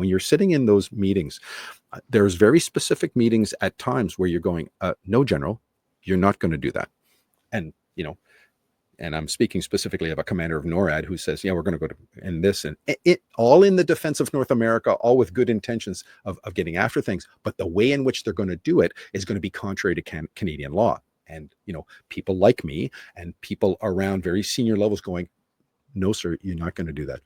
When you're sitting in those meetings, there's very specific meetings at times where you're going, no, General, you're not going to do that. And, and I'm speaking specifically of a commander of NORAD who says, yeah, we're going to go to in this, and it all in the defense of North America, all with good intentions of getting after things. But the way in which they're going to do it is going to be contrary to Canadian law. And, people like me and people around very senior levels going, no, sir, you're not going to do that.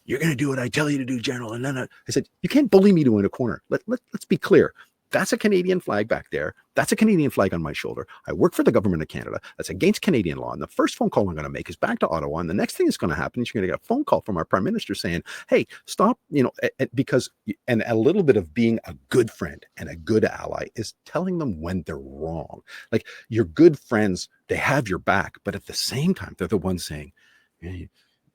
You're going to do what I tell you to do, General. And then I said, you can't bully me to in a corner. Let's be clear. That's a Canadian flag back there. That's a Canadian flag on my shoulder. I work for the government of Canada. That's against Canadian law. And the first phone call I'm going to make is back to Ottawa. And the next thing that's going to happen is you're going to get a phone call from our prime minister saying, hey, stop, because, and a little bit of being a good friend and a good ally is telling them when they're wrong. Like, your good friends, they have your back. But at the same time, they're the ones saying, hey,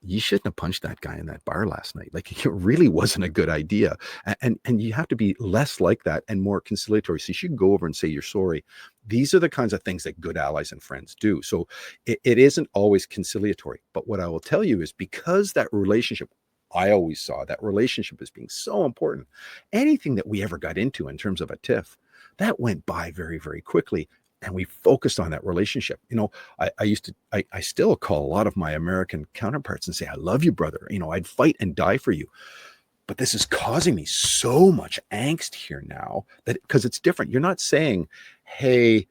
you shouldn't have punched that guy in that bar last night. Like, it really wasn't a good idea. And you have to be less like that and more conciliatory. So you should go over and say you're sorry. These are the kinds of things that good allies and friends do. So it isn't always conciliatory. But what I will tell you is, because that relationship, I always saw that relationship as being so important. Anything that we ever got into in terms of a tiff, that went by very, very quickly. And we focused on that relationship. I still call a lot of my American counterparts and say, I love you, brother. I'd fight and die for you. But this is causing me so much angst here now, that because it's different. You're not saying, hey,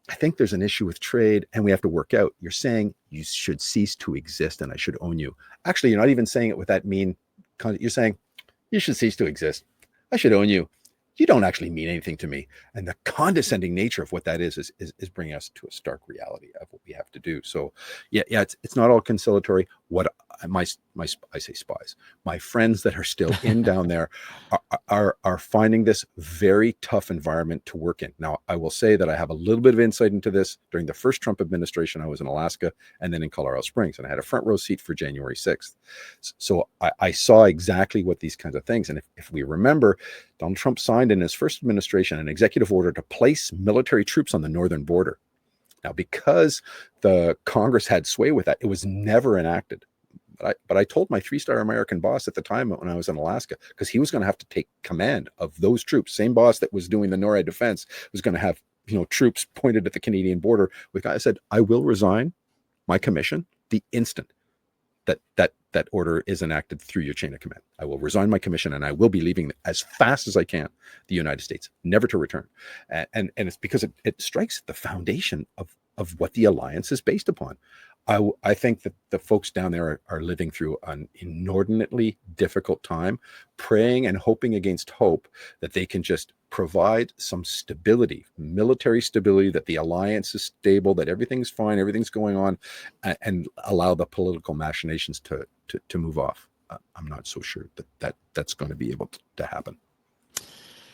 I think there's an issue with trade and we have to work out. You're saying you should cease to exist and I should own you. Actually, you're not even saying it with that mean. You're saying you should cease to exist. I should own you. You don't actually mean anything to me. And the condescending nature of what that is bringing us to a stark reality of what we have to do. So yeah, it's not all conciliatory. What I say spies, my friends that are still in down there are finding this very tough environment to work in. Now, I will say that I have a little bit of insight into this. During the first Trump administration, I was in Alaska and then in Colorado Springs, and I had a front row seat for January 6th. So I saw exactly what these kinds of things. And if we remember, Donald Trump signed in his first administration an executive order to place military troops on the northern border. Now, because the Congress had sway with that, it was never enacted. But I told my 3-star American boss at the time when I was in Alaska, because he was going to have to take command of those troops. Same boss that was doing the NORAD defense was going to have, troops pointed at the Canadian border. I said, I will resign my commission the instant that order is enacted through your chain of command. I will resign my commission and I will be leaving as fast as I can the United States, never to return. And it's because it strikes the foundation of what the alliance is based upon. I think that the folks down there are living through an inordinately difficult time, praying and hoping against hope that they can just provide some stability, military stability, that the alliance is stable, that everything's fine, everything's going on, and allow the political machinations to move off. I'm not so sure that's going to be able to happen.